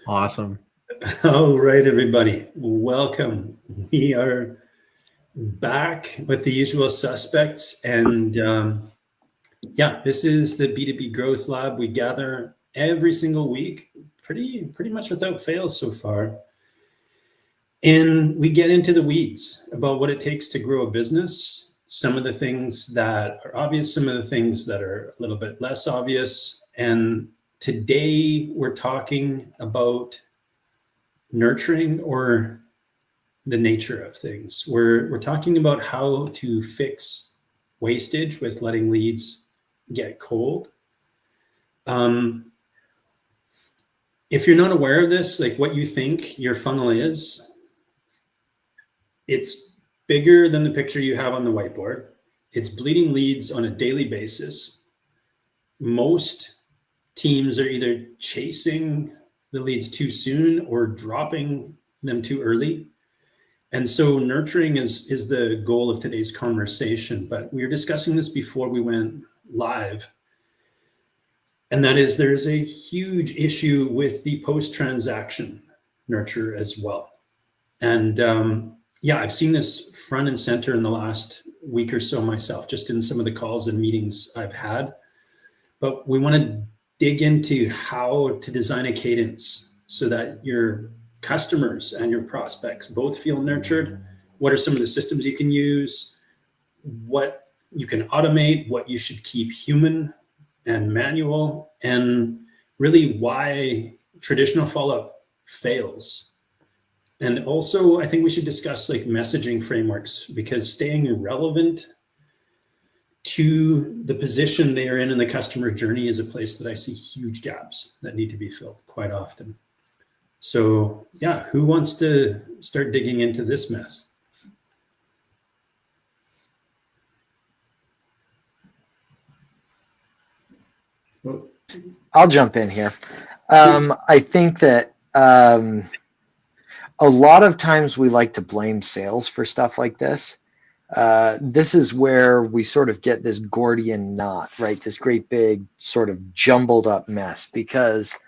Awesome. All right, everybody, welcome. We are back with the usual suspects, and yeah, this is the B2B Growth Lab. We gather every single week, pretty much without fail so far, and we get into the weeds about what it takes to grow a business. Some of the things that are obvious, some of the things that are a little bit less obvious, and today we're talking about nurturing or the nature of things. We're talking about how to fix wastage with letting leads get cold. If you're not aware of this, like what you think your funnel is, it's bigger than the picture you have on the whiteboard. It's bleeding leads on a daily basis. Most teams are either chasing the leads too soon or dropping them too early. And so nurturing is the goal of today's conversation. But we were discussing this before we went live. And that is there's a huge issue with the post-transaction nurture as well. And yeah, I've seen this front and center in the last week or so myself, just in some of the calls and meetings I've had. But we want to dig into how to design a cadence so that your customers and your prospects both feel nurtured. What are some of the systems you can use? What you can automate, what you should keep human and manual, and really why traditional follow-up fails. And also, I think we should discuss like messaging frameworks, because staying relevant to the position they are in the customer journey is a place that I see huge gaps that need to be filled quite often. So yeah, who wants to start digging into this mess? I'll jump in here. I think that a lot of times we like to blame sales for stuff like this. This is where we sort of get this Gordian knot, right? This great big sort of jumbled up mess, because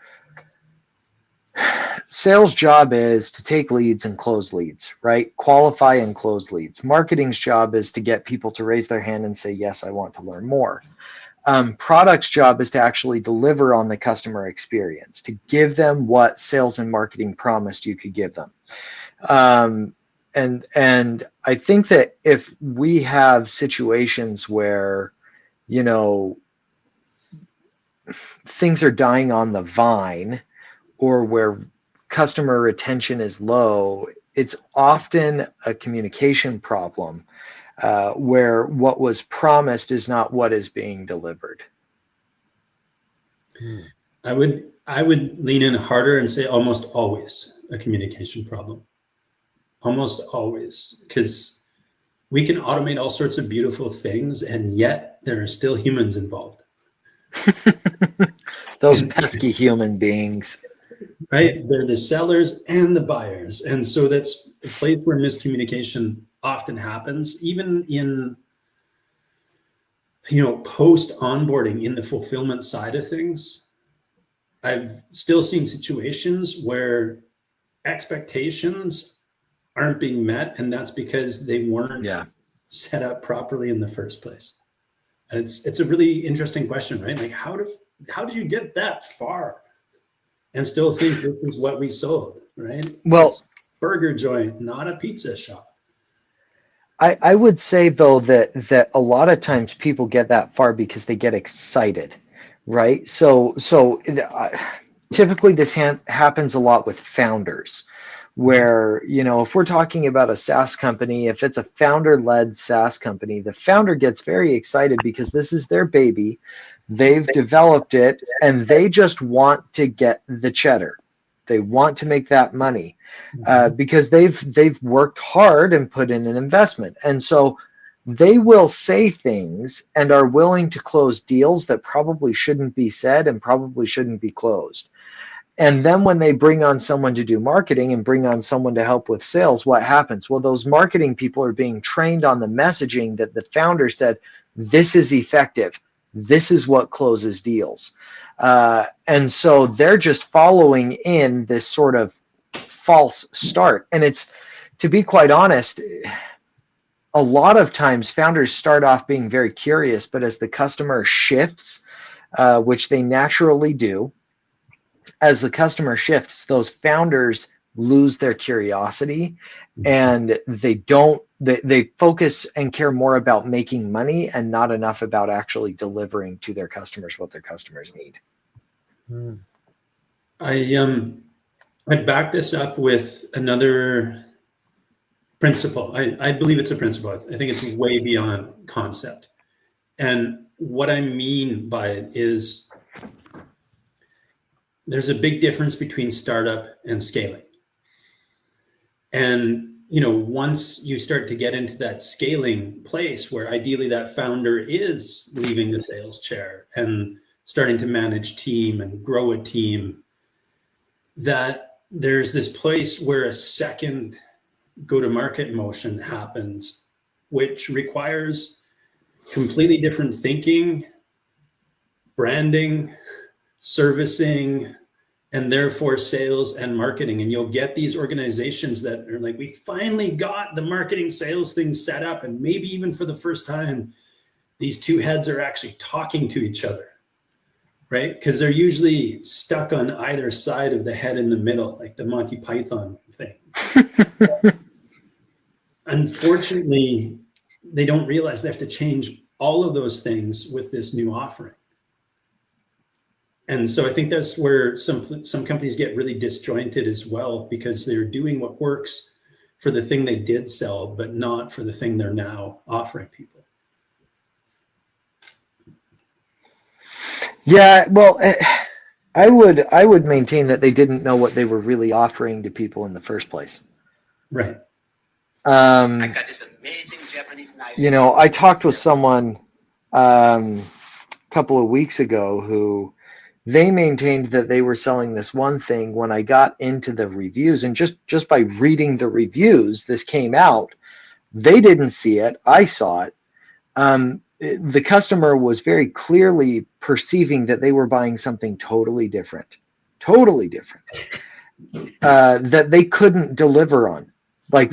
sales job is to take leads and close leads, right? Qualify and close leads. Marketing's job is to get people to raise their hand and say, yes, I want to learn more. Product's job is to actually deliver on the customer experience, to give them what sales and marketing promised you could give them. And I think that if we have situations where, you know, things are dying on the vine, or where customer retention is low, it's often a communication problem, where what was promised is not what is being delivered. I would lean in harder and say almost always a communication problem. Almost always, because we can automate all sorts of beautiful things, and yet there are still humans involved. Those pesky human beings. Right? They're the sellers and the buyers. And so that's a place where miscommunication often happens, even in, post onboarding in the fulfillment side of things. I've still seen situations where expectations aren't being met, and that's because they weren't set up properly in the first place. And it's a really interesting question, right? Like how did you get that far and still think this is what we sold, right? Well, it's a burger joint, not a pizza shop. I would say though that a lot of times people get that far because they get excited, right? So typically this happens a lot with founders, where, if we're talking about a SaaS company, if it's a founder-led SaaS company, the founder gets very excited because this is their baby. They've developed it and they just want to get the cheddar. They want to make that money because they've worked hard and put in an investment. And so they will say things and are willing to close deals that probably shouldn't be said and probably shouldn't be closed. And then when they bring on someone to do marketing and bring on someone to help with sales, what happens? Well, those marketing people are being trained on the messaging that the founder said, this is effective. This is what closes deals. And so they're just following in this sort of false start. And it's, to be quite honest, a lot of times founders start off being very curious, but as the customer shifts, which they naturally do, as the customer shifts, those founders lose their curiosity, and they focus and care more about making money and not enough about actually delivering to their customers what their customers need. I back this up with another principle. I believe it's a principle. I think it's way beyond concept. And what I mean by it is there's a big difference between startup and scaling. And once you start to get into that scaling place where ideally that founder is leaving the sales chair and starting to manage team and grow a team, that there's this place where a second go-to-market motion happens, which requires completely different thinking, branding, servicing, and therefore sales and marketing. And you'll get these organizations that are like, we finally got the marketing sales thing set up. And maybe even for the first time, these two heads are actually talking to each other, right? Because they're usually stuck on either side of the head in the middle, like the Monty Python thing. Unfortunately, they don't realize they have to change all of those things with this new offering. And so I think that's where some companies get really disjointed as well, because they're doing what works for the thing they did sell, but not for the thing they're now offering people. Yeah, well, I would maintain that they didn't know what they were really offering to people in the first place. Right. I got this amazing Japanese knife. I talked with someone a couple of weeks ago who they maintained that they were selling this one thing. When I got into the reviews, and just by reading the reviews, this came out. They didn't see it. I saw it. The customer was very clearly perceiving that they were buying something totally different, that they couldn't deliver on. Like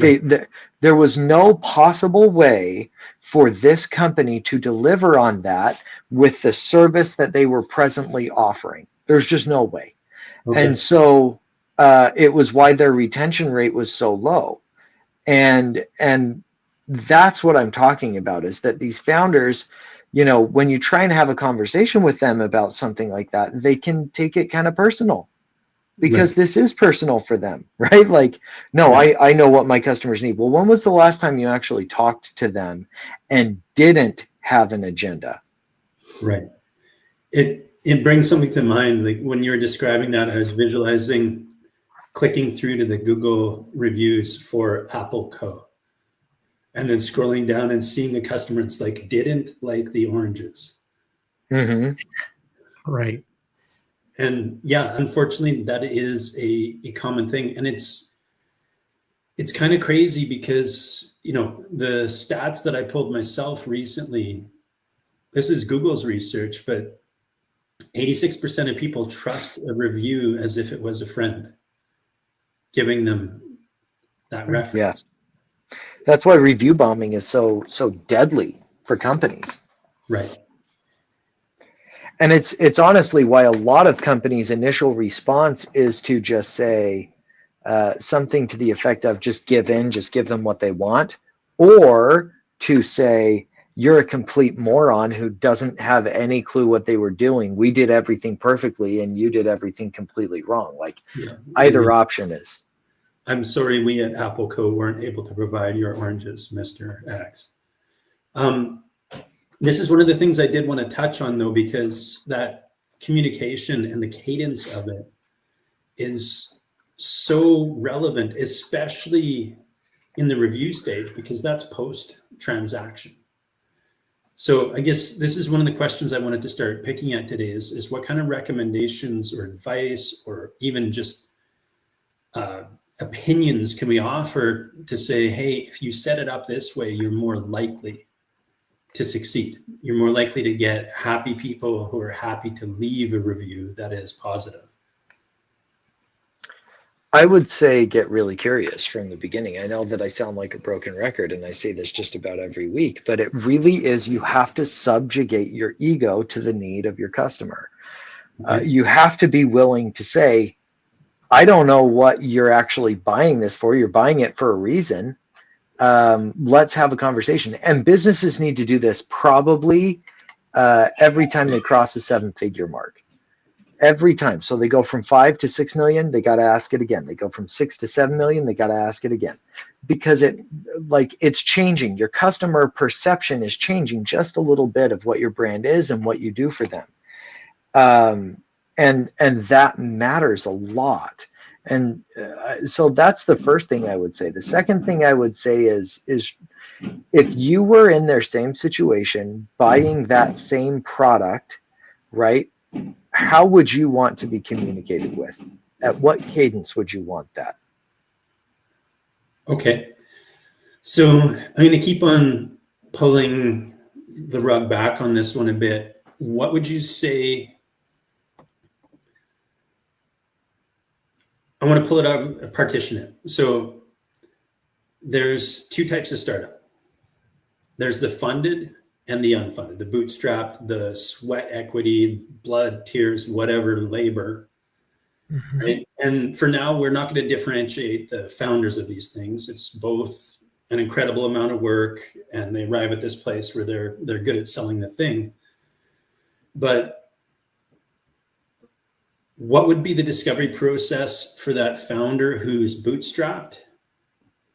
there was no possible way for this company to deliver on that with the service that they were presently offering. There's just no way. Okay. And so it was why their retention rate was so low. And that's what I'm talking about, is that these founders, when you try and have a conversation with them about something like that, they can take it kind of personal. Because this is personal for them, right? Like, no, I know what my customers need. Well, when was the last time you actually talked to them and didn't have an agenda? Right. It brings something to mind. Like when you were describing that, I was visualizing clicking through to the Google reviews for Apple Co. And then scrolling down and seeing the customer, it's like, didn't like the oranges. Mm-hmm. Right. And yeah, unfortunately, that is a common thing. And it's kind of crazy because, the stats that I pulled myself recently, this is Google's research, but 86% of people trust a review as if it was a friend, giving them that reference. Yeah. That's why review bombing is so deadly for companies. Right. And it's honestly why a lot of companies' initial response is to just say something to the effect of just give in, just give them what they want, or to say you're a complete moron who doesn't have any clue what they were doing. We did everything perfectly and you did everything completely wrong. Like either option is. I'm sorry, we at Apple Co. weren't able to provide your oranges, Mr. X. This is one of the things I did want to touch on, though, because that communication and the cadence of it is so relevant, especially in the review stage, because that's post-transaction. So I guess this is one of the questions I wanted to start picking at today is what kind of recommendations or advice or even just opinions can we offer to say, hey, if you set it up this way, you're more likely to succeed. You're more likely to get happy people who are happy to leave a review that is positive. I would say get really curious from the beginning. I know that I sound like a broken record and I say this just about every week, but it really is, you have to subjugate your ego to the need of your customer. Okay. You have to be willing to say, I don't know what you're actually buying this for. You're buying it for a reason. Let's have a conversation. And businesses need to do this probably every time they cross the 7-figure mark. Every time. So they go from 5 to 6 million, they got to ask it again. They go from 6 to 7 million, they got to ask it again, because it's changing. Your customer perception is changing just a little bit of what your brand is and what you do for them. And that matters a lot. And so that's the first thing I would say. The second thing I would say is if you were in their same situation, buying that same product, right? How would you want to be communicated with? At what cadence would you want that? Okay. So I'm going to keep on pulling the rug back on this one a bit. What would you say? I want to pull it out, partition it. So there's two types of startup. There's the funded and the unfunded, the bootstrapped, the sweat equity, blood, tears, whatever, labor. Mm-hmm. Right? And for now, we're not going to differentiate the founders of these things. It's both an incredible amount of work, and they arrive at this place where they're good at selling the thing. But what would be the discovery process for that founder who's bootstrapped?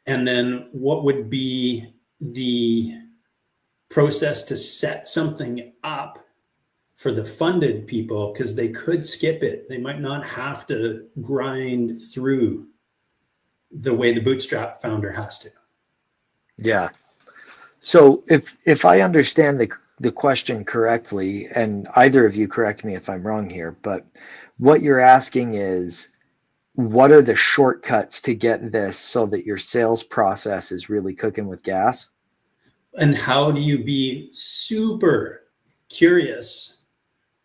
And then what would be the process to set something up for the funded people? Because they could skip it. They might not have to grind through the way the bootstrap founder has to. Yeah. So if I understand the question correctly, and either of you correct me if I'm wrong here, but what you're asking is, what are the shortcuts to get this so that your sales process is really cooking with gas? And how do you be super curious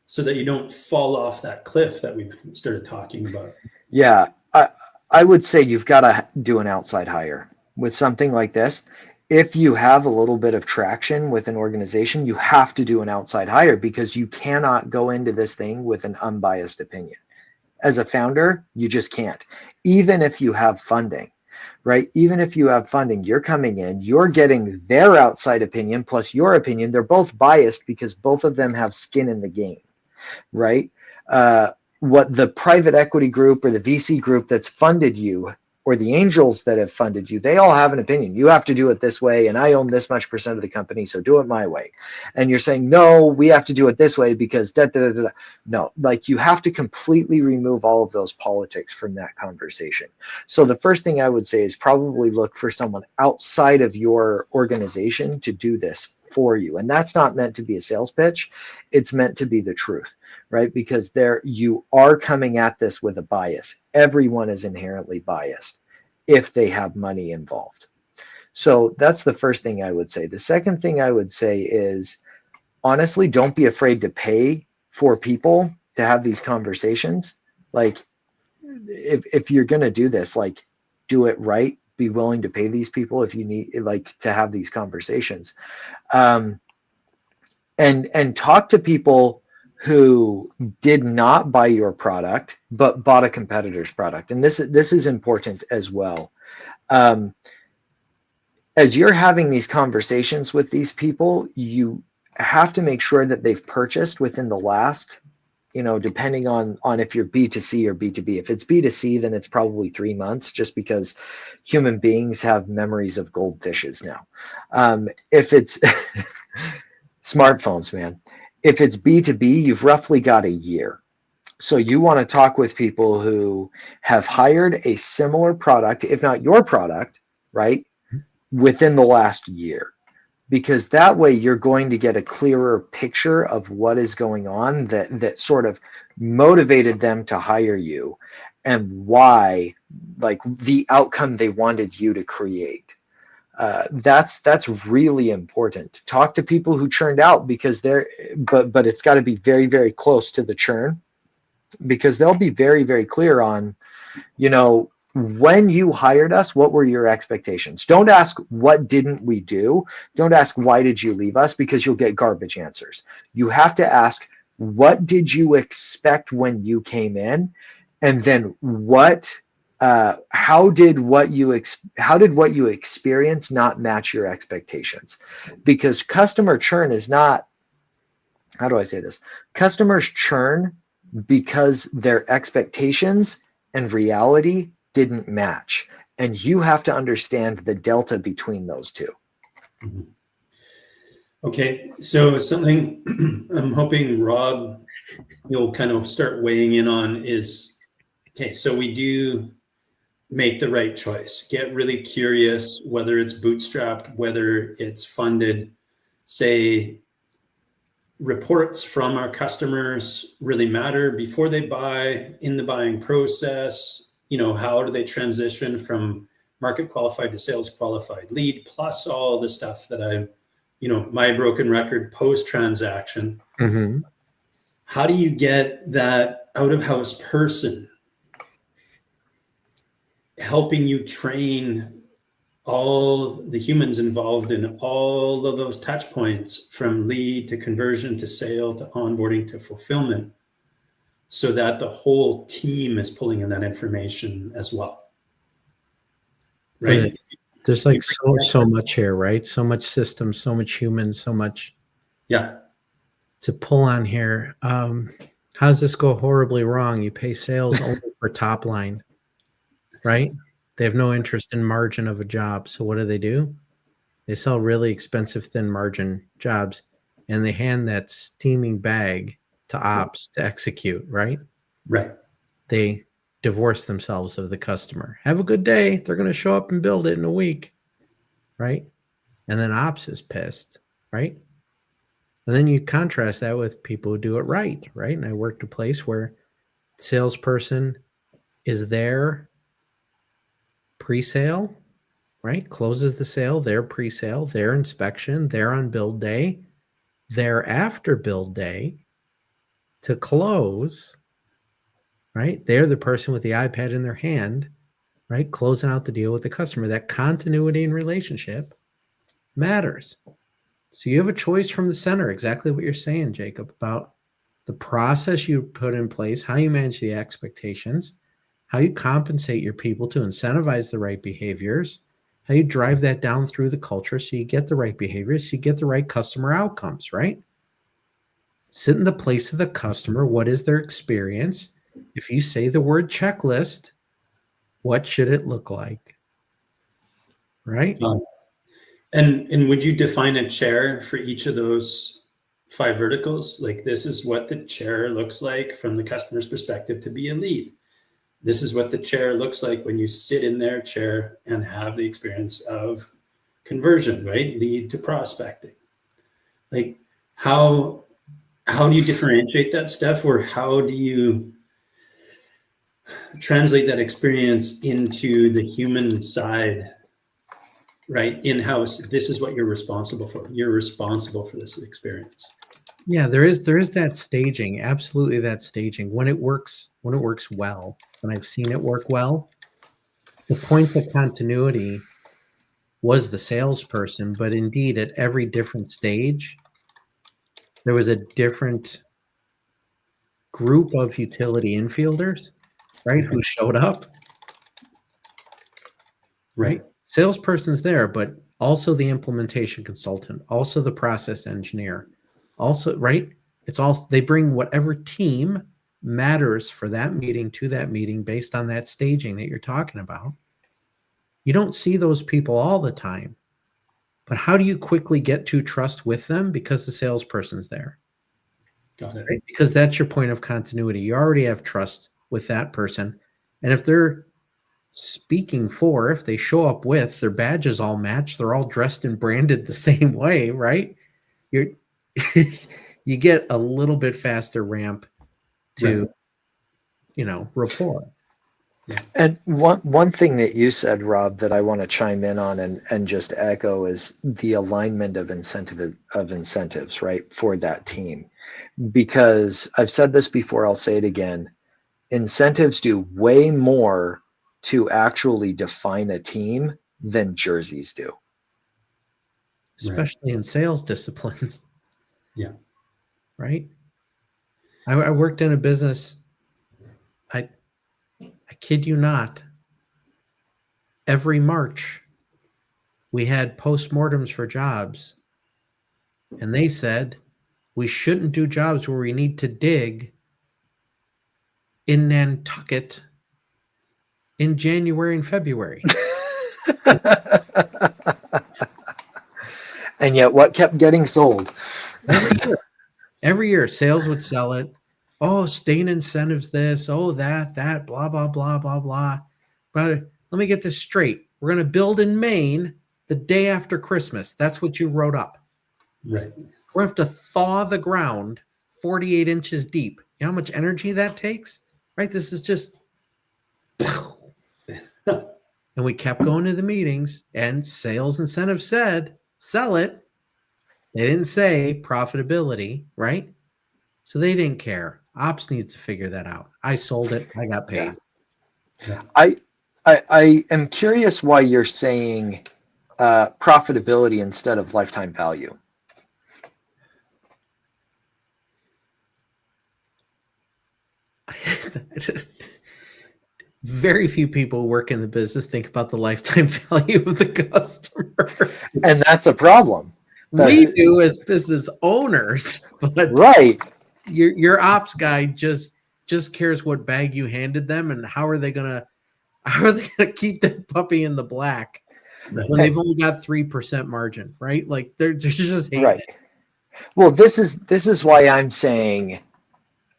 so that you don't fall off that cliff that we've started talking about? Yeah, I would say you've got to do an outside hire with something like this. If you have a little bit of traction with an organization, you have to do an outside hire, because you cannot go into this thing with an unbiased opinion. As a founder, you just can't. Even if you have funding, right? Even if you have funding, you're coming in, you're getting their outside opinion plus your opinion. They're both biased because both of them have skin in the game, right? What the private equity group or the VC group that's funded you, or the angels that have funded you, they all have an opinion. You have to do it this way, and I own this much % of the company, so do it my way. And you're saying, no, we have to do it this way because da, da, da, da. No, like, you have to completely remove all of those politics from that conversation. So the first thing I would say is probably look for someone outside of your organization to do this for you. And that's not meant to be a sales pitch. It's meant to be the truth, right? Because you are coming at this with a bias. Everyone is inherently biased if they have money involved. So that's the first thing I would say. The second thing I would say is, honestly, don't be afraid to pay for people to have these conversations. Like, if you're going to do this, like, do it right. Be willing to pay these people if you need, like, to have these conversations. And talk to people who did not buy your product, but bought a competitor's product. And this is important as well. As you're having these conversations with these people, you have to make sure that they've purchased within the last, depending on if you're B2C or B2B. If it's B2C, then it's probably 3 months, just because human beings have memories of goldfishes now. If it's smartphones, man. If it's B2B, you've roughly got a year. So you want to talk with people who have hired a similar product, if not your product, right, within the last year. Because that way you're going to get a clearer picture of what is going on that sort of motivated them to hire you, and why, like, the outcome they wanted you to create. that's really important. Talk to people who churned out, because but it's got to be very, very close to the churn, because they'll be very, very clear on, when you hired us, what were your expectations? Don't ask what didn't we do. Don't ask why did you leave us, because you'll get garbage answers. You have to ask, what did you expect when you came in, and then how did what you experience not match your expectations? Because customer churn is not, how do I say this? Customers churn because their expectations and reality didn't match. And you have to understand the delta between those two. Mhm. Okay, so something I'm hoping, Rob, you'll kind of start weighing in on is, okay, so we do make the right choice. Get really curious, whether it's bootstrapped, whether it's funded. Say, reports from our customers really matter before they buy, in the buying process. How do they transition from market qualified to sales qualified lead, plus all the stuff that my broken record post transaction. Mm-hmm. How do you get that out of house person helping you train all the humans involved in all of those touch points, from lead to conversion to sale to onboarding to fulfillment, so that the whole team is pulling in that information as well? Right? There's like so much here, right? So much systems, so much humans, so much to pull on here. How does this go horribly wrong? You pay sales only for top line, right? They have no interest in margin of a job. So what do? They sell really expensive thin margin jobs, and they hand that steaming bag to ops to execute, right? Right. They divorce themselves of the customer. Have a good day. They're going to show up and build it in a week, right? And then ops is pissed, right? And then you contrast that with people who do it right? And I worked a place where salesperson is there pre-sale, right? Closes the sale, their pre-sale, their inspection, their on build day, their after build day to close, right? They're the person with the iPad in their hand, right? Closing out the deal with the customer. That continuity in relationship matters. So you have a choice from the center, exactly what you're saying, Jacob, about the process you put in place, how you manage the expectations, how you compensate your people to incentivize the right behaviors, how you drive that down through the culture so you get the right behaviors, so you get the right customer outcomes, right? Sit in the place of the customer. What is their experience? If you say the word checklist, what should it look like? Right? And would you define a chair for each of those 5 verticals? Like, this is what the chair looks like from the customer's perspective to be a lead. This is what the chair looks like when you sit in their chair and have the experience of conversion, right? Lead to prospecting. Like, how do you differentiate that stuff, or how do you translate that experience into the human side, right? In-house, this is what you're responsible for. You're responsible for this experience. Yeah, there is that staging, absolutely that staging when it works well. When I've seen it work well, the point of continuity was the salesperson, but indeed at every different stage, there was a different group of utility infielders, right, who showed up. Right? Salesperson's there, but also the implementation consultant, also the process engineer, also, right? It's all, they bring whatever team matters for that meeting to that meeting based on that staging that you're talking about. You don't see those people all the time, but how do you quickly get to trust with them? Because the salesperson's there. Got it. Right? Because that's your point of continuity. You already have trust with that person. And if they're speaking for, if they show up with their badges all matched, they're all dressed and branded the same way, right? You're you get a little bit faster ramp to, rapport. And one thing that you said, Rob, that I want to chime in on and just echo is the alignment of incentives, right, for that team. Because I've said this before, I'll say it again. Incentives do way more to actually define a team than jerseys do. especially in sales disciplines. Yeah. Right. I worked in a business. I kid you not. Every March, we had postmortems for jobs, and they said we shouldn't do jobs where we need to dig in Nantucket in January and February. And yet what kept getting sold? Every year, sales would sell it. Oh, state incentives this, oh, that, blah, blah, blah, blah, blah. But let me get this straight. We're going to build in Maine the day after Christmas. That's what you wrote up. Right. We're going to have to thaw the ground 48 inches deep. You know how much energy that takes? Right? This is just. And we kept going to the meetings, and sales incentive said, sell it. They didn't say profitability, right? So they didn't care. Ops needs to figure that out. I sold it. I got paid. Yeah. I am curious why you're saying profitability instead of lifetime value. Very few people work in the business think about the lifetime value of the customer. And that's a problem. We do as business owners, but right. Your ops guy just cares what bag you handed them and how are they gonna keep that puppy in the black when they've only got 3% margin, right? Like they're just hating it. Well, this is why I'm saying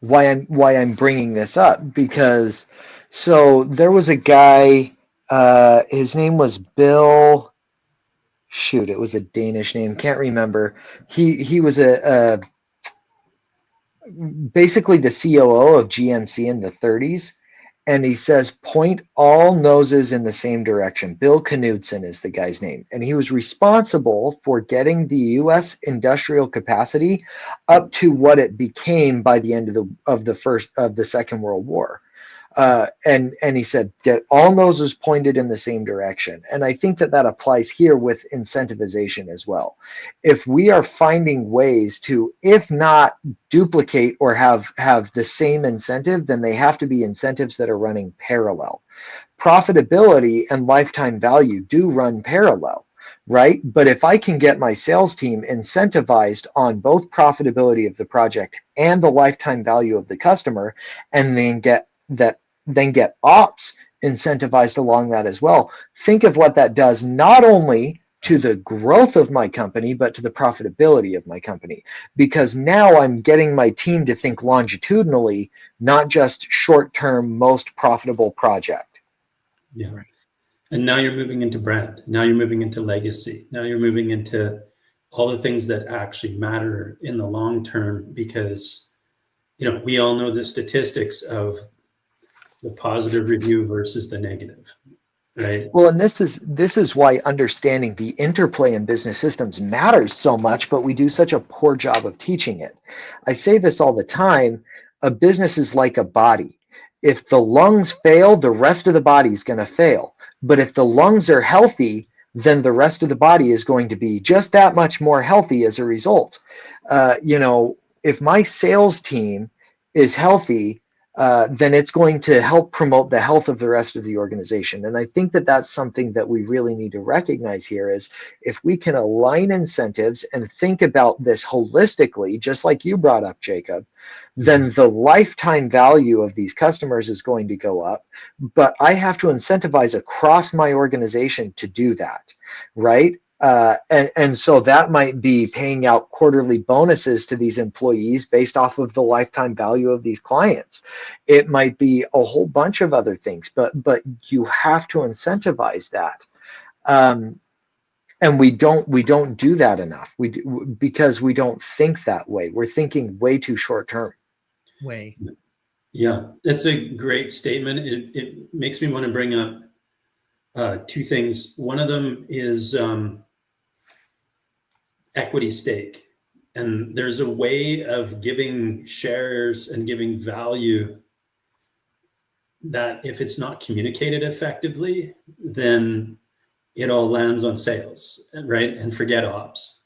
why I'm bringing this up, because so there was a guy, his name was Bill. Shoot, it was a Danish name, can't remember. He was basically the COO of GMC in the 30s. And he says, point all noses in the same direction. Bill Knudsen is the guy's name. And he was responsible for getting the U.S. industrial capacity up to what it became by the end of the Second World War. And he said, get all noses pointed in the same direction. And I think that applies here with incentivization as well. If we are finding ways to, if not duplicate or have the same incentive, then they have to be incentives that are running parallel. Profitability and lifetime value do run parallel, right? But if I can get my sales team incentivized on both profitability of the project and the lifetime value of the customer, and then get ops incentivized along that as well, think of what that does not only to the growth of my company, but to the profitability of my company. Because now I'm getting my team to think longitudinally, not just short-term, most profitable project. Yeah. Right. And now you're moving into brand. Now you're moving into legacy. Now you're moving into all the things that actually matter in the long term, because, we all know the statistics of the positive review versus the negative, right? Well, and this is why understanding the interplay in business systems matters so much, but we do such a poor job of teaching it. I say this all the time, a business is like a body. If the lungs fail, the rest of the body is going to fail. But if the lungs are healthy, then the rest of the body is going to be just that much more healthy as a result. If my sales team is healthy, then it's going to help promote the health of the rest of the organization. And I think that that's something that we really need to recognize here is if we can align incentives and think about this holistically, just like you brought up, Jacob, then the lifetime value of these customers is going to go up. But I have to incentivize across my organization to do that, right? And so that might be paying out quarterly bonuses to these employees based off of the lifetime value of these clients. It might be a whole bunch of other things, but you have to incentivize that. And we don't do that enough. Because we don't think that way. We're thinking way too short term. Way. Yeah, it's a great statement. It makes me want to bring up two things. One of them is equity stake. And there's a way of giving shares and giving value that if it's not communicated effectively, then it all lands on sales, right? And forget ops,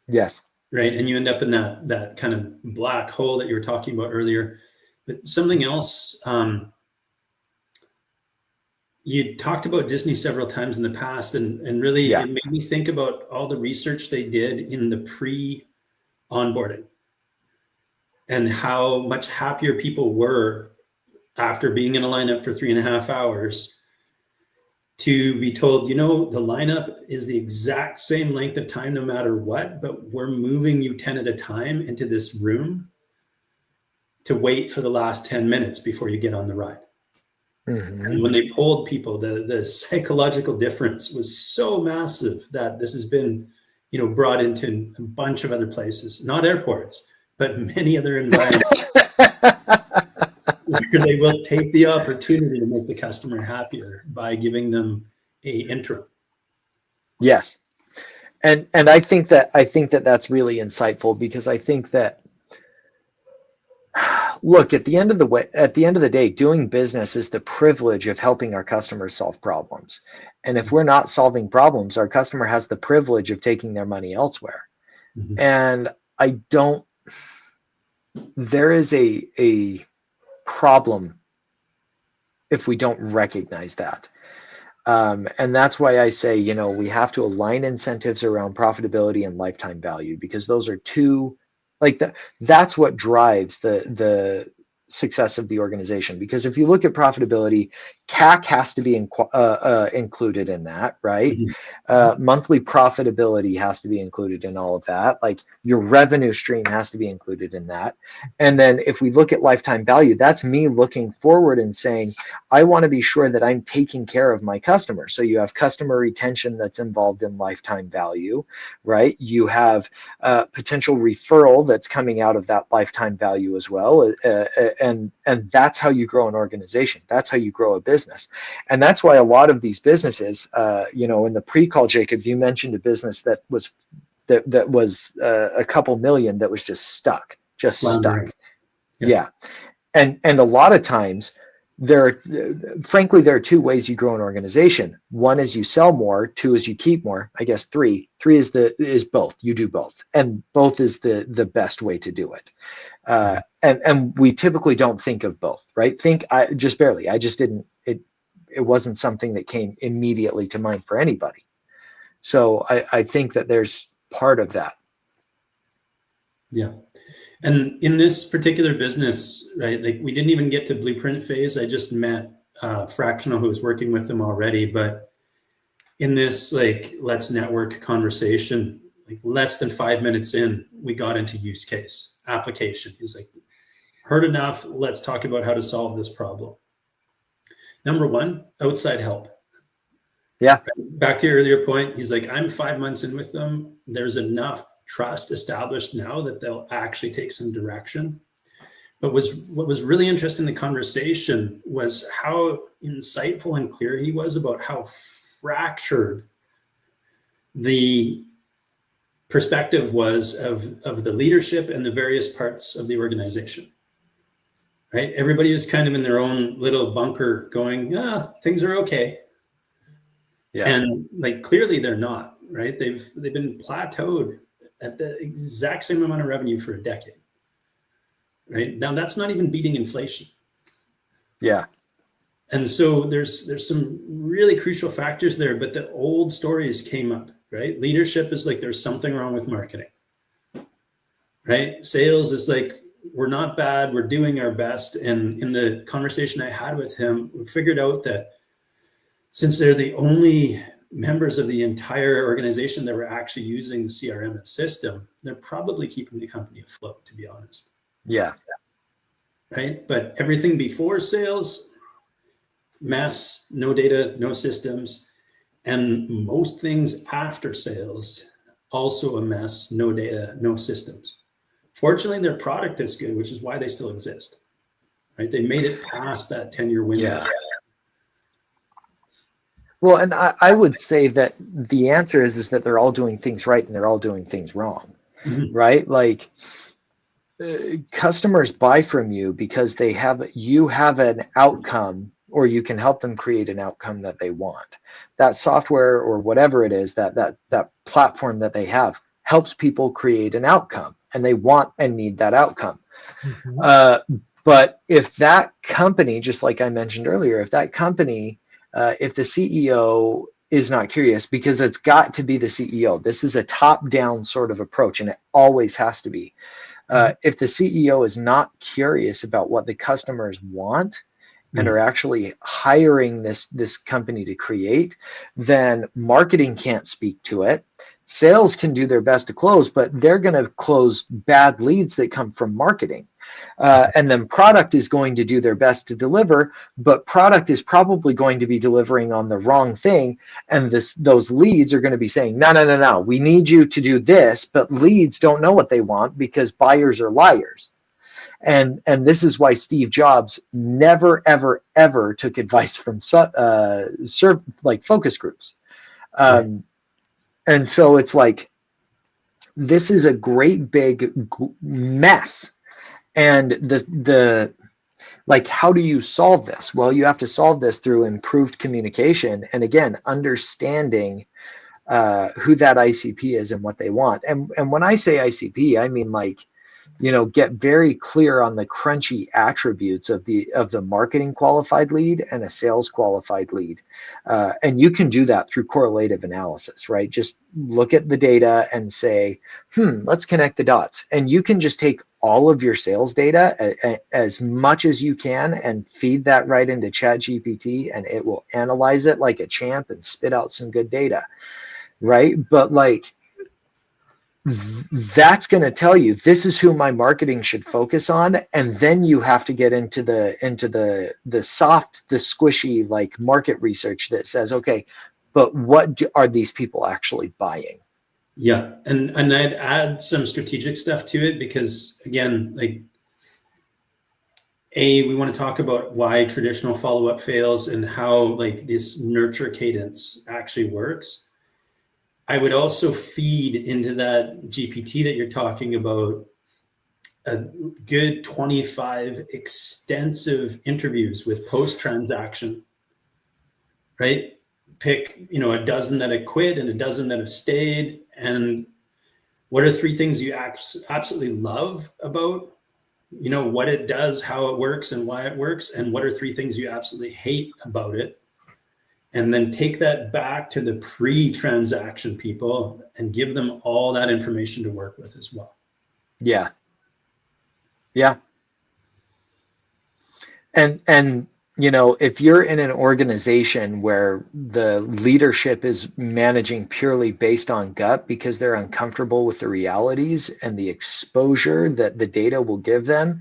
Yes. right? And you end up in that kind of black hole that you were talking about earlier. But something else, you talked about Disney several times in the past, and really Yeah. it made me think about all the research they did in the pre-onboarding and how much happier people were after being in a lineup for 3.5 hours to be told, the lineup is the exact same length of time no matter what, but we're moving you 10 at a time into this room to wait for the last 10 minutes before you get on the ride. Mm-hmm. And when they polled people, the psychological difference was so massive that this has been, brought into a bunch of other places, not airports, but many other environments where they will take the opportunity to make the customer happier by giving them a intro. Yes. And I think that that's really insightful, because I think that, look, at the end of the day, doing business is the privilege of helping our customers solve problems. And if we're not solving problems, our customer has the privilege of taking their money elsewhere. Mm-hmm. And there is a problem if we don't recognize that. And that's why I say, we have to align incentives around profitability and lifetime value, because those are two, that's what drives the success of the organization. Because if you look at profitability, CAC has to be included in that, right? Mm-hmm. Monthly profitability has to be included in all of that. Like, your revenue stream has to be included in that. And then if we look at lifetime value, that's me looking forward and saying, I want to be sure that I'm taking care of my customer. So you have customer retention that's involved in lifetime value, right? You have potential referral that's coming out of that lifetime value as well. And that's how you grow an organization. That's how you grow a business. And that's why a lot of these businesses, in the pre-call, Jacob, you mentioned a business that was a couple million that was just stuck. Yeah. And a lot of times frankly, there are two ways you grow an organization. One is you sell more, two is you keep more. I guess three is both. You do both, and both is the best way to do it. And we typically don't think of both, right? Just barely. I just didn't. It wasn't something that came immediately to mind for anybody. So I think that there's part of that. Yeah. And in this particular business, right, like, we didn't even get to blueprint phase. I just met Fractional, who was working with them already. But in this, let's network conversation, less than 5 minutes in, we got into use case application. He's like, heard enough. Let's talk about how to solve this problem. Number one, outside help. Yeah. Back to your earlier point, he's like, I'm 5 months in with them. There's enough trust established now that they'll actually take some direction. But what was really interesting in the conversation was how insightful and clear he was about how fractured the perspective was of the leadership and the various parts of the organization. Right? Everybody is kind of in their own little bunker going, things are okay. Yeah. And clearly they're not, right? They've been plateaued at the exact same amount of revenue for a decade. Right? Now that's not even beating inflation. Yeah. And so there's some really crucial factors there, but the old stories came up, right? Leadership is there's something wrong with marketing. Right? Sales is we're not bad, we're doing our best. And in the conversation I had with him, we figured out that since they're the only members of the entire organization that were actually using the CRM system, they're probably keeping the company afloat, to be honest. Yeah. Right? But everything before sales, mess, no data, no systems. And most things after sales, also a mess, no data, no systems. Fortunately, their product is good, which is why they still exist. right? They made it past that 10-year window. Yeah. Well, and I would say that the answer is that they're all doing things right and they're all doing things wrong, right? Like customers buy from you because you have an outcome, or you can help them create an outcome that they want. That software or whatever it is, that platform that they have helps people create an outcome, and they want and need that outcome. But if that company, just like I mentioned earlier, if that company, if the CEO is not curious, because it's got to be the CEO, this is a top-down sort of approach, and it always has to be. If the CEO is not curious about what the customers want and are actually hiring this company to create, then marketing can't speak to it. Sales can do their best to close, but they're going to close bad leads that come from marketing. And then product is going to do their best to deliver, but product is probably going to be delivering on the wrong thing. And those leads are going to be saying, no, we need you to do this, but leads don't know what they want because buyers are liars. And this is why Steve Jobs never, ever, ever took advice from like focus groups. And so it's like, this is a great big mess. And the like, how do you solve this? Well, you have to solve this through improved communication. And again, understanding who that ICP is and what they want. And when I say ICP, I mean like, get very clear on the crunchy attributes of the marketing qualified lead and a sales qualified lead. And you can do that through correlative analysis, right? Just look at the data and say, let's connect the dots. And you can just take all of your sales data as much as you can and feed that right into ChatGPT, and it will analyze it like a champ and spit out some good data, right? But like, that's going to tell you this is who my marketing should focus on. And then you have to get into the soft, the squishy, like market research that says, okay, but what are these people actually buying? Yeah. And I'd add some strategic stuff to it, because again, like we want to talk about why traditional follow-up fails and how like this nurture cadence actually works. I would also feed into that GPT that you're talking about a good 25 extensive interviews with post-transaction, right? Pick, a dozen that have quit and a dozen that have stayed. And what are 3 things you absolutely love about, what it does, how it works and why it works? And what are 3 things you absolutely hate about it? And then take that back to the pre-transaction people and give them all that information to work with as well. Yeah. And if you're in an organization where the leadership is managing purely based on gut because they're uncomfortable with the realities and the exposure that the data will give them,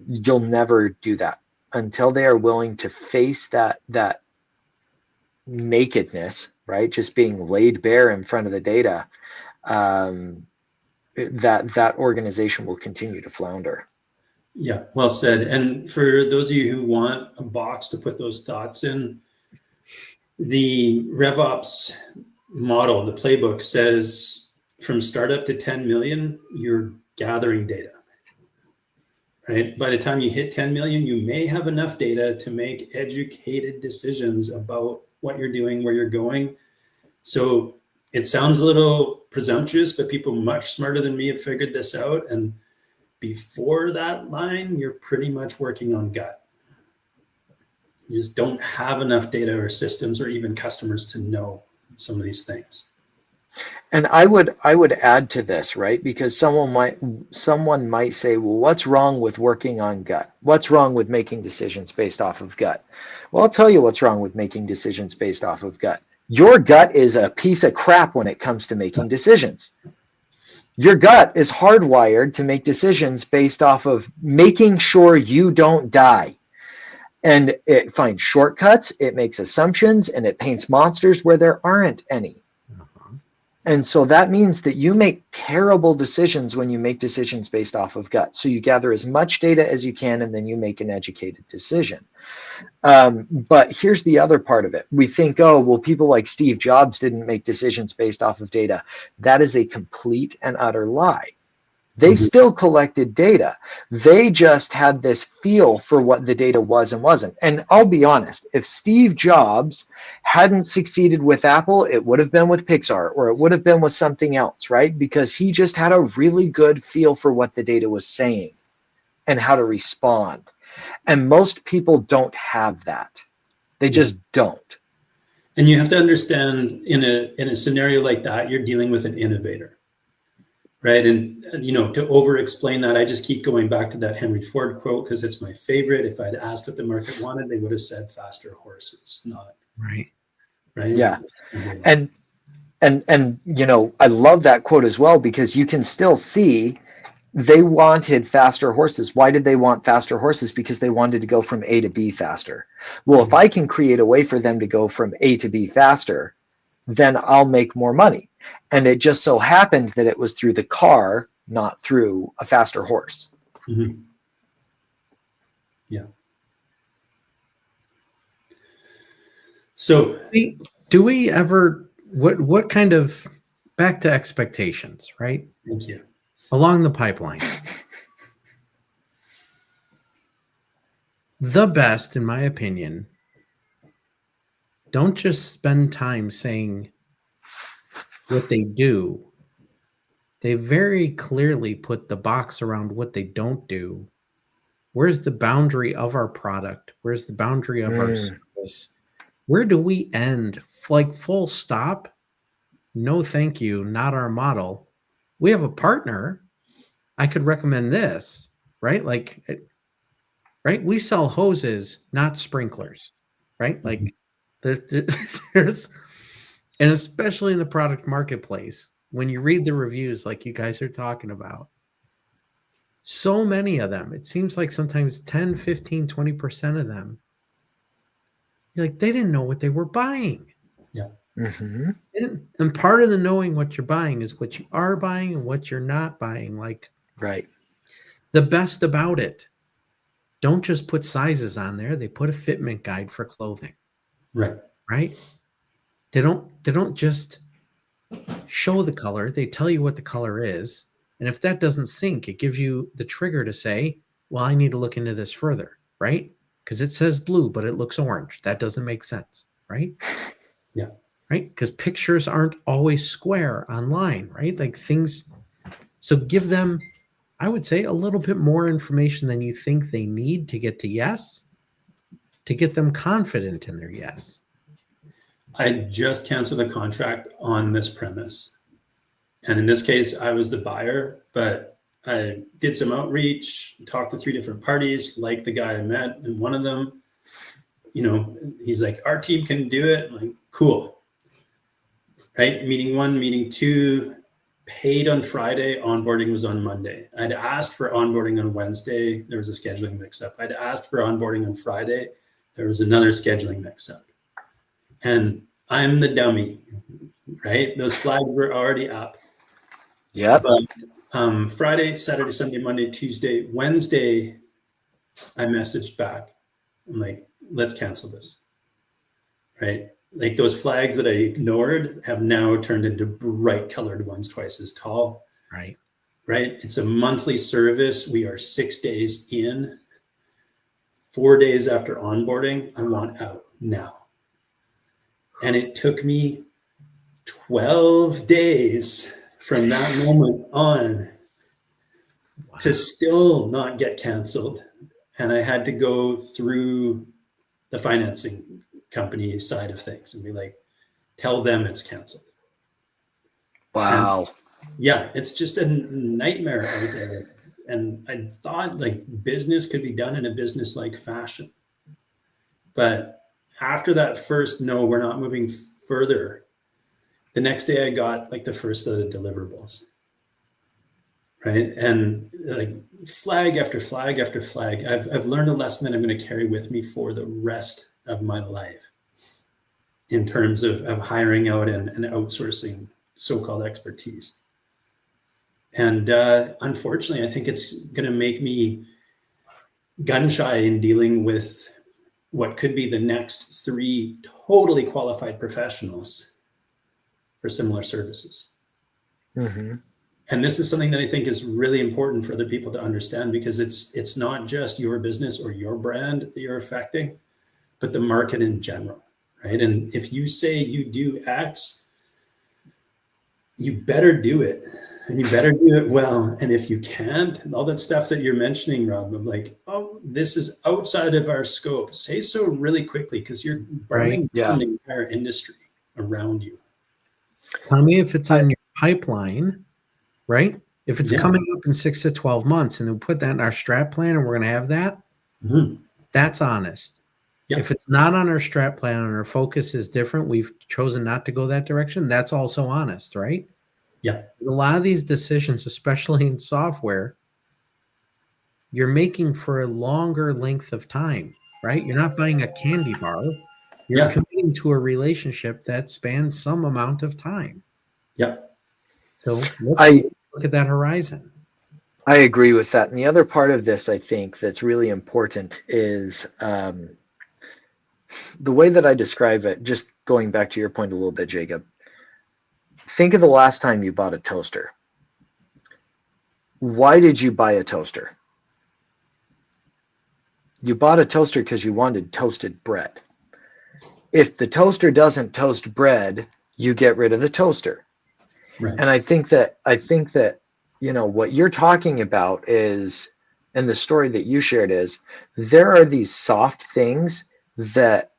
you'll never do that until they are willing to face that nakedness, right? Just being laid bare in front of the data. That organization will continue to flounder. Yeah, well said. And for those of you who want a box to put those thoughts in, the RevOps model, the playbook says from startup to 10 million, you're gathering data, right? By the time you hit 10 million, you may have enough data to make educated decisions about what you're doing, where you're going. So it sounds a little presumptuous, but people much smarter than me have figured this out. And before that line, you're pretty much working on gut. You just don't have enough data or systems or even customers to know some of these things. And I would add to this, right? Because someone might say, well, what's wrong with working on gut? What's wrong with making decisions based off of gut? Well, I'll tell you what's wrong with making decisions based off of gut. Your gut is a piece of crap when it comes to making decisions. Your gut is hardwired to make decisions based off of making sure you don't die. And it finds shortcuts, it makes assumptions, and it paints monsters where there aren't any. And so that means that you make terrible decisions when you make decisions based off of gut. So you gather as much data as you can, and then you make an educated decision. But here's the other part of it. We think, oh, well, people like Steve Jobs didn't make decisions based off of data. That is a complete and utter lie. They still collected data. They just had this feel for what the data was and wasn't. And I'll be honest, if Steve Jobs hadn't succeeded with Apple, it would have been with Pixar, or it would have been with something else, right? Because he just had a really good feel for what the data was saying and how to respond. And most people don't have that. They just don't. And you have to understand, in a scenario like that, you're dealing with an innovator. Right. And, to over explain that, I just keep going back to that Henry Ford quote because it's my favorite. If I'd asked what the market wanted, they would have said faster horses, not. Right. Right. Yeah. And I love that quote as well, because you can still see they wanted faster horses. Why did they want faster horses? Because they wanted to go from A to B faster. Well, if I can create a way for them to go from A to B faster, then I'll make more money. And it just so happened that it was through the car, not through a faster horse. Mm-hmm. Yeah. So do we ever, what kind of, back to expectations, right? Thank you. Along the pipeline. The best, in my opinion, don't just spend time saying what they do. They very clearly put the box around what they don't do. Where's the boundary of our product? Where's the boundary of our service? Where do we end? Like full stop? No, thank you. Not our model. We have a partner. I could recommend this, right? Right? We sell hoses, not sprinklers, right? Like there's and especially in the product marketplace, when you read the reviews like you guys are talking about, so many of them, it seems like sometimes 10, 15, 20% of them, you're like, they didn't know what they were buying. Yeah. Mm-hmm. And part of the knowing what you're buying is what you are buying and what you're not buying. Like, right. The best about it, don't just put sizes on there. They put a fitment guide for clothing. Right. Right. They don't just show the color. They tell you what the color is. And if that doesn't sync, it gives you the trigger to say, well, I need to look into this further, right? Because it says blue, but it looks orange. That doesn't make sense, right? Yeah. Right? Because pictures aren't always square online, right? Like things. So give them, I would say, a little bit more information than you think they need to get to yes, to get them confident in their yes. I just canceled a contract on this premise. And in this case, I was the buyer, but I did some outreach, talked to 3 different parties, like the guy I met. And one of them, he's like, our team can do it. I'm like, cool. Right? Meeting 1, meeting 2, paid on Friday, onboarding was on Monday. I'd asked for onboarding on Wednesday. There was a scheduling mix-up. I'd asked for onboarding on Friday. There was another scheduling mix-up. And I'm the dummy, right? Those flags were already up. Yeah. But Friday, Saturday, Sunday, Monday, Tuesday, Wednesday, I messaged back. I'm like, let's cancel this, right? Like those flags that I ignored have now turned into bright colored ones twice as tall. Right. Right. It's a monthly service. We are 6 days in. 4 days after onboarding, I want out now. And it took me 12 days from that moment on to still not get canceled. And I had to go through the financing company side of things and be like, tell them it's canceled. Wow. And yeah, it's just a nightmare out there. And I thought like business could be done in a business-like fashion. But after that first, no, we're not moving further, the next day I got like the first set of deliverables. Right. And like flag after flag after flag, I've learned a lesson that I'm going to carry with me for the rest of my life in terms of hiring out and outsourcing so-called expertise. And unfortunately, I think it's going to make me gun shy in dealing with what could be the next 3 totally qualified professionals for similar services. Mm-hmm. And this is something that I think is really important for other people to understand, because it's not just your business or your brand that you're affecting, but the market in general, right? And if you say you do X, you better do it, and you better do it well. And if you can't, all that stuff that you're mentioning, Rob, of like, oh, this is outside of our scope, say so really quickly, because you're burning down the entire industry around you. Tell me if it's on your pipeline, right? If it's coming up in 6 to 12 months, and we put that in our strat plan and we're going to have that, that's honest. Yeah. If it's not on our strat plan and our focus is different, we've chosen not to go that direction, that's also honest, right? Yeah. A lot of these decisions, especially in software, you're making for a longer length of time, right? You're not buying a candy bar. You're committing to a relationship that spans some amount of time. Yeah. So let's look at that horizon. I agree with that. And the other part of this, I think, that's really important is the way that I describe it, just going back to your point a little bit, Jacob. Think of the last time you bought a toaster. Why did you buy a toaster? You bought a toaster because you wanted toasted bread. If the toaster doesn't toast bread, you get rid of the toaster. Right. And I think that, you know, what you're talking about is, and the story that you shared is, there are these soft things that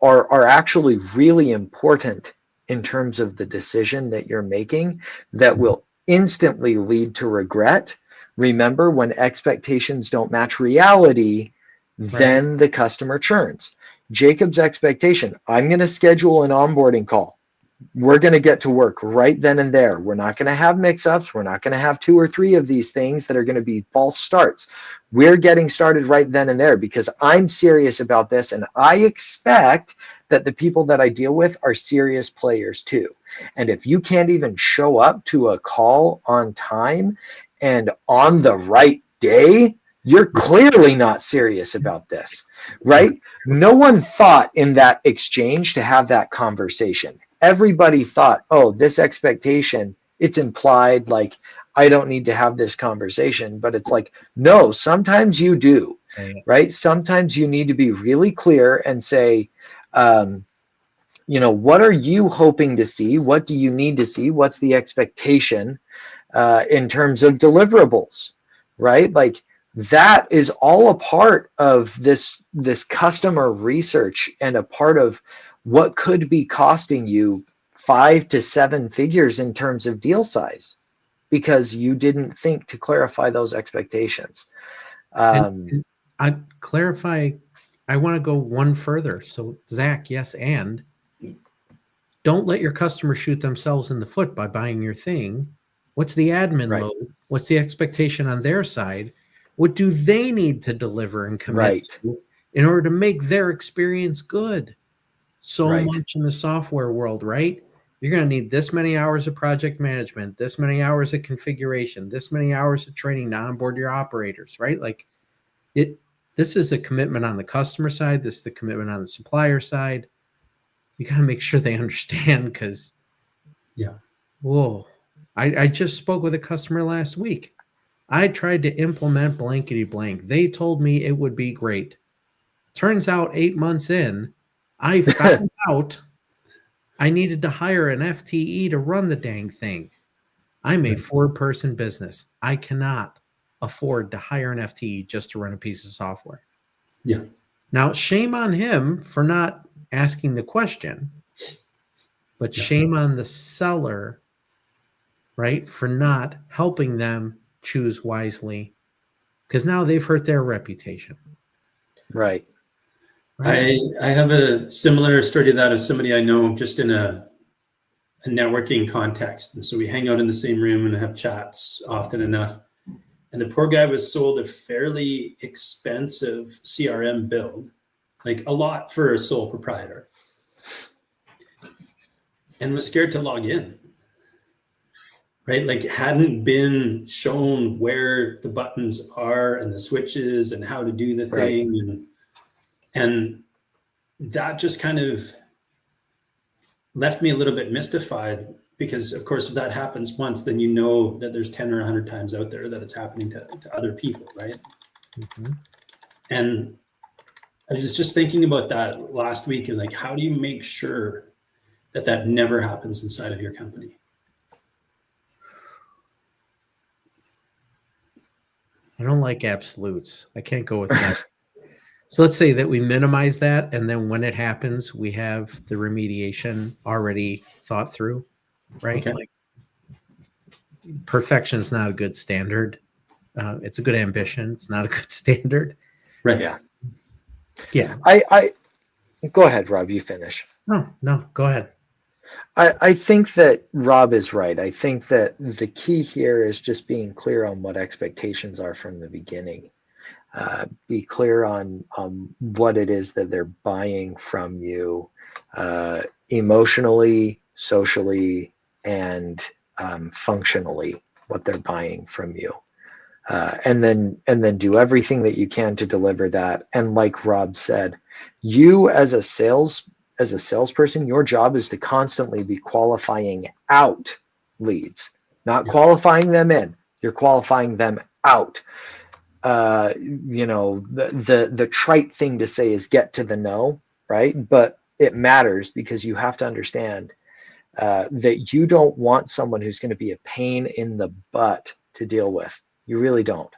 are actually really important in terms of the decision that you're making that will instantly lead to regret. Remember, when expectations don't match reality, then the customer churns. Jacob's expectation, I'm going to schedule an onboarding call. We're going to get to work right then and there. We're not going to have mix-ups. We're not going to have 2 or 3 of these things that are going to be false starts. We're getting started right then and there because I'm serious about this, and I expect that the people that I deal with are serious players too. And if you can't even show up to a call on time and on the right day, you're clearly not serious about this, right? No one thought in that exchange to have that conversation. Everybody thought, oh, this expectation, it's implied, like, I don't need to have this conversation. But it's like, no, sometimes you do, right? Sometimes you need to be really clear and say, you know, what are you hoping to see? What do you need to see? What's the expectation in terms of deliverables, right? Like, that is all a part of this customer research and a part of what could be costing you 5 to 7 figures in terms of deal size because you didn't think to clarify those expectations. And I clarify, I want to go one further. So Zach, yes, and don't let your customer shoot themselves in the foot by buying your thing. What's the admin load? What's the expectation on their side? What do they need to deliver and commit to in order to make their experience good? So much in the software world, right? You're going to need this many hours of project management, this many hours of configuration, this many hours of training to onboard your operators, right? Like this is a commitment on the customer side. This is the commitment on the supplier side. You got to make sure they understand because, whoa, I just spoke with a customer last week. I tried to implement blankety blank. They told me it would be great. Turns out 8 months in, I found out I needed to hire an FTE to run the dang thing. I'm a 4-person business. I cannot afford to hire an FTE just to run a piece of software. Yeah. Now, shame on him for not asking the question, but shame on the seller, right, for not helping them choose wisely, because now they've hurt their reputation. Right. I have a similar story to that of somebody I know just in a networking context. And so we hang out in the same room and have chats often enough. And the poor guy was sold a fairly expensive CRM build, like a lot for a sole proprietor, and was scared to log in. right? Like hadn't been shown where the buttons are and the switches and how to do the Right. thing. And that just kind of left me a little bit mystified, because of course, if that happens once, then you know that there's 10 or 100 times out there that it's happening to other people, right? Mhm. And I was just thinking about that last week, and like, how do you make sure that that never happens inside of your company? I don't like absolutes. I can't go with that. So let's say that we minimize that, and then when it happens, we have the remediation already thought through, right? Okay. Like perfection is not a good standard. It's a good ambition. It's not a good standard. Right. Yeah. Yeah. I go ahead, Rob, you finish. No, go ahead. I think that Rob is right. I think that the key here is just being clear on what expectations are from the beginning. Be clear on what it is that they're buying from you, emotionally, socially, and functionally, what they're buying from you. And then do everything that you can to deliver that. And like Rob said, you as a salesperson, your job is to constantly be qualifying out leads, not Yeah. qualifying them in. You're qualifying them out. The trite thing to say is get to the no, right? But it matters, because you have to understand that you don't want someone who's going to be a pain in the butt to deal with. You really don't.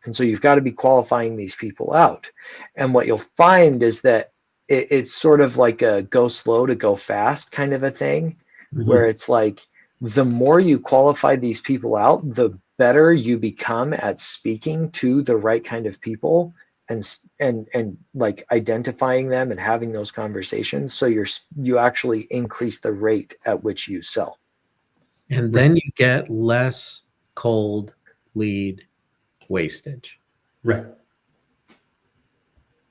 And so you've got to be qualifying these people out. And what you'll find is that it's sort of like a go slow to go fast kind of a thing, where it's like the more you qualify these people out, the better you become at speaking to the right kind of people and like identifying them and having those conversations. So you actually increase the rate at which you sell. And then you get less cold lead wastage. Right.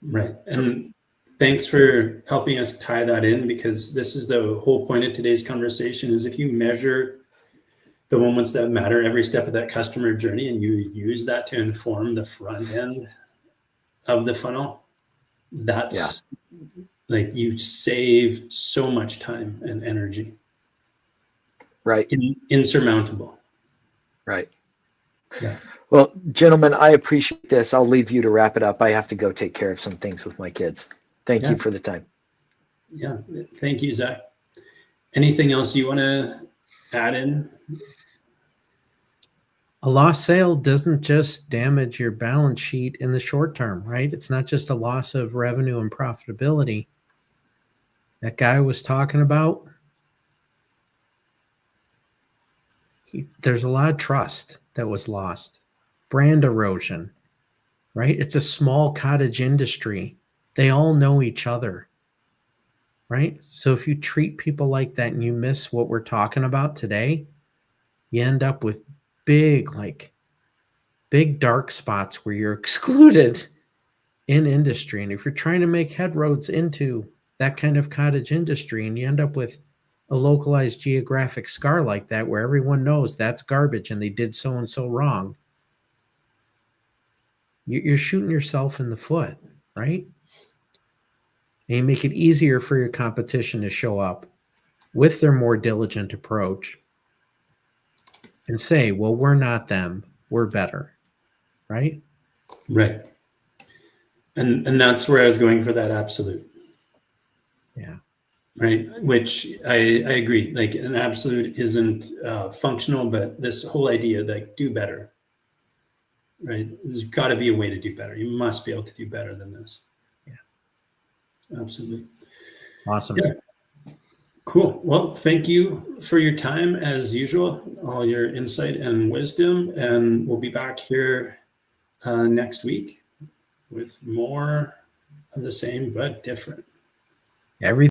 Right. And thanks for helping us tie that in, because this is the whole point of today's conversation, is if you measure the moments that matter every step of that customer journey, and you use that to inform the front end of the funnel, that's like you save so much time and energy. Right. Insurmountable. Right. Yeah. Well, gentlemen, I appreciate this. I'll leave you to wrap it up. I have to go take care of some things with my kids. Thank you for the time. Yeah. Thank you, Zach. Anything else you want to add in? A lost sale doesn't just damage your balance sheet in the short term, right? It's not just a loss of revenue and profitability. That guy was talking about, there's a lot of trust that was lost. Brand erosion, right? It's a small cottage industry. They all know each other, right? So if you treat people like that and you miss what we're talking about today, you end up with big dark spots where you're excluded in industry. And if you're trying to make headroads into that kind of cottage industry and you end up with a localized geographic scar like that, where everyone knows that's garbage and they did so and so wrong, you're shooting yourself in the foot, right? And you make it easier for your competition to show up with their more diligent approach and say, well, we're not them, we're better, right? Right. And that's where I was going for that absolute. Yeah. Right. Which I agree. Like an absolute isn't functional, but this whole idea, like, do better. Right. There's got to be a way to do better. You must be able to do better than this. Yeah. Absolutely. Awesome. Yeah. Cool. Well, thank you for your time as usual, all your insight and wisdom. And we'll be back here next week with more of the same, but different. Everything